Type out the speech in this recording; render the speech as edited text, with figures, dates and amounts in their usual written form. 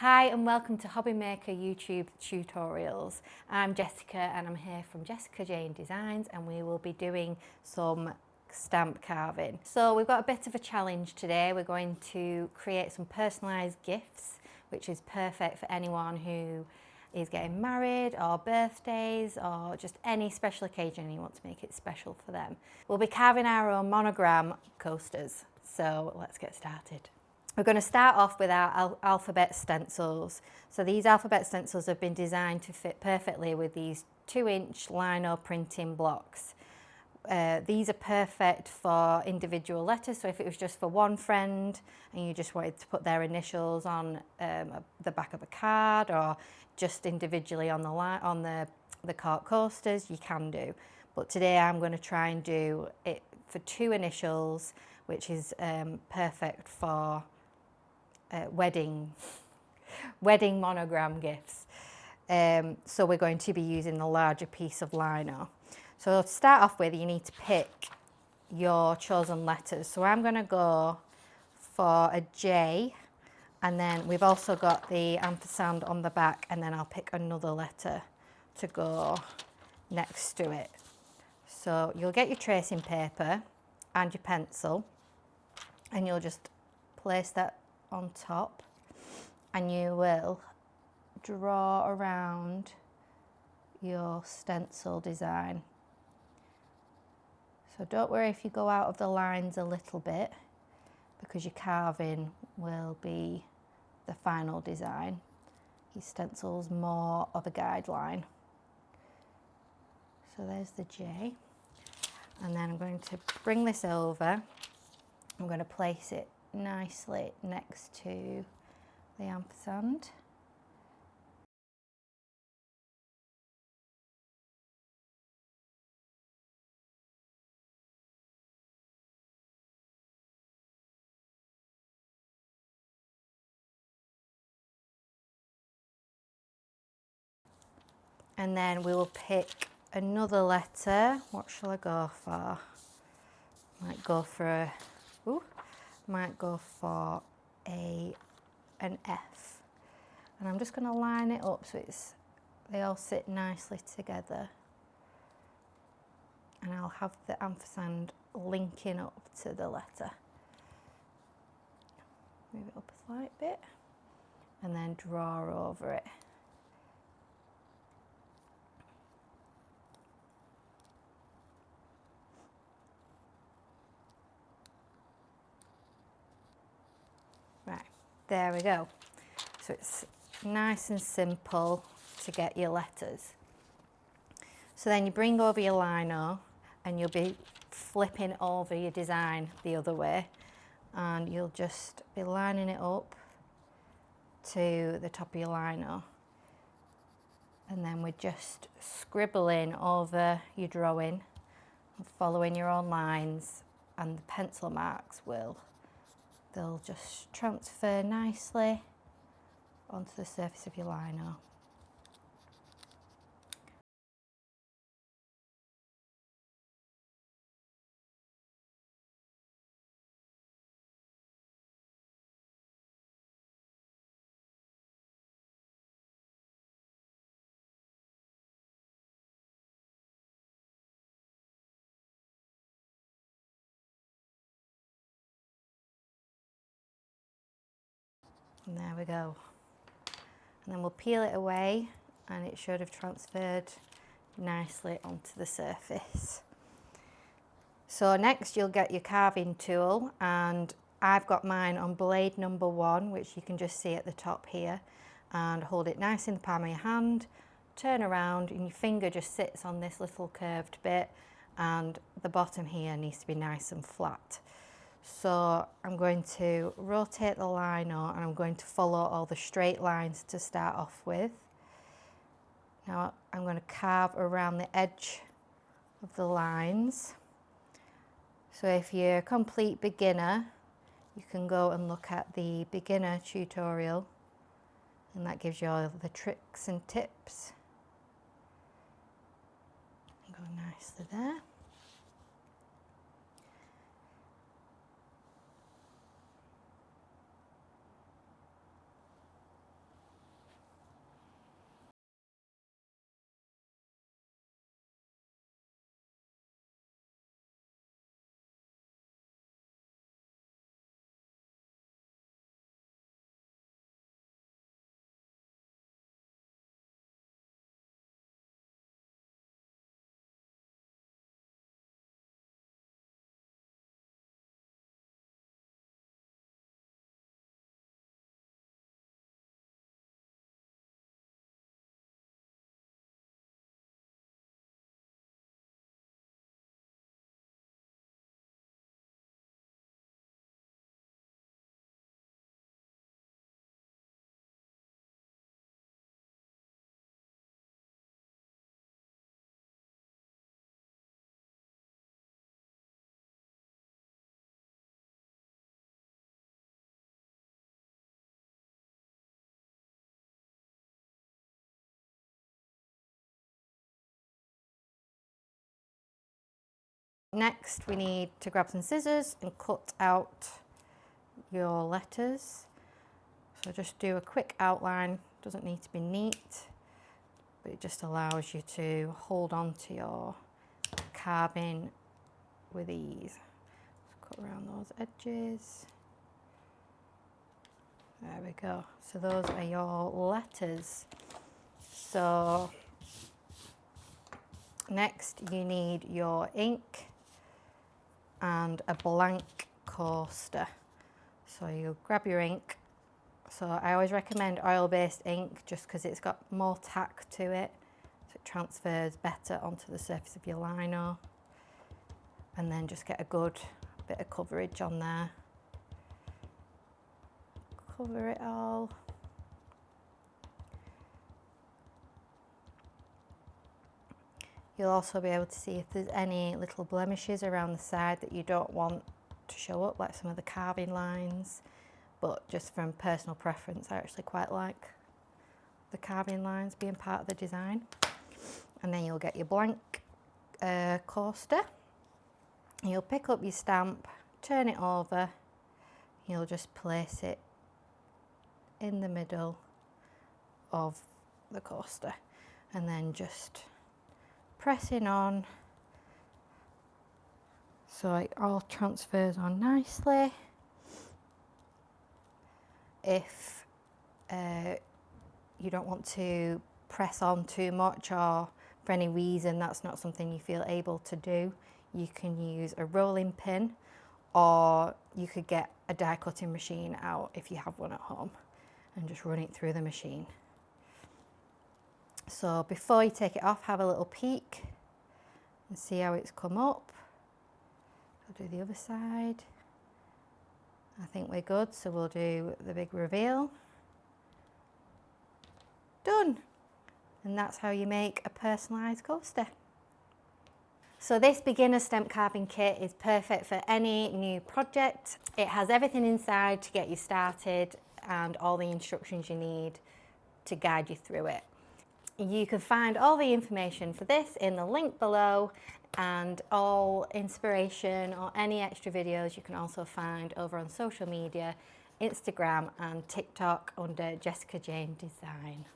Hi and welcome to Hobby Maker YouTube tutorials. I'm Jessica and I'm here from Jayne Designs, and we will be doing some stamp carving. So we've got a bit of a challenge today. We're going to create some personalised gifts, which is perfect for anyone who is getting married or birthdays or just any special occasion and you want to make it special for them. We'll be carving our own monogram coasters. So let's get started. We're going to start off with our alphabet stencils. So these alphabet stencils have been designed to fit perfectly with these 2-inch lino printing blocks. These are perfect for individual letters, so if it was just for one friend and you just wanted to put their initials on the back of a card, or just individually on the cork coasters, you can do. But today I'm going to try and do it for 2 initials, which is perfect for wedding monogram gifts. So we're going to be using the larger piece of lino. So to start off with, you need to pick your chosen letters. So I'm going to go for a J, and then we've also got the ampersand on the back, and then I'll pick another letter to go next to it. So you'll get your tracing paper and your pencil, and you'll just place that on top, and you will draw around your stencil design. So don't worry if you go out of the lines a little bit, because your carving will be the final design. Your stencil's more of a guideline. So there's the J, and then I'm going to bring this over. I'm going to place it nicely next to the ampersand. And then we will pick another letter. What shall I go for? Might go for an F. And I'm just going to line it up so they all sit nicely together. And I'll have the ampersand linking up to the letter. Move it up a slight bit and then draw over it. Right, there we go. So it's nice and simple to get your letters. So then you bring over your lino, and you'll be flipping over your design the other way, and you'll just be lining it up to the top of your lino, and then we're just scribbling over your drawing and following your own lines, and the pencil marks they'll just transfer nicely onto the surface of your lino. And there we go. And then we'll peel it away, and it should have transferred nicely onto the surface. So next you'll get your carving tool, and I've got mine on blade number 1, which you can just see at the top here, and hold it nice in the palm of your hand, turn around, and your finger just sits on this little curved bit, and the bottom here needs to be nice and flat. So I'm going to rotate the lino, and I'm going to follow all the straight lines to start off with. Now I'm going to carve around the edge of the lines. So if you're a complete beginner, you can go and look at the beginner tutorial, and that gives you all the tricks and tips. Go nicely there. Next, we need to grab some scissors and cut out your letters. So just do a quick outline, doesn't need to be neat, but it just allows you to hold on to your carving with ease. Just cut around those edges. There we go. So those are your letters. So next you need your ink and a blank coaster. So you grab your ink. So I always recommend oil-based ink just because it's got more tack to it, so it transfers better onto the surface of your lino. And then just get a good bit of coverage on there. Cover it all. You'll also be able to see if there's any little blemishes around the side that you don't want to show up, like some of the carving lines. But just from personal preference, I actually quite like the carving lines being part of the design. And then you'll get your blank coaster. You'll pick up your stamp, turn it over. You'll just place it in the middle of the coaster. And then just pressing on so it all transfers on nicely. If you don't want to press on too much, or for any reason that's not something you feel able to do, you can use a rolling pin, or you could get a die cutting machine out if you have one at home and just run it through the machine. So before you take it off, have a little peek and see how it's come up. I'll do the other side. I think we're good, so we'll do the big reveal. Done! And that's how you make a personalised coaster. So this beginner stamp carving kit is perfect for any new project. It has everything inside to get you started and all the instructions you need to guide you through it. You can find all the information for this in the link below, and all inspiration or any extra videos you can also find over on social media, Instagram and TikTok under Jayne Designs.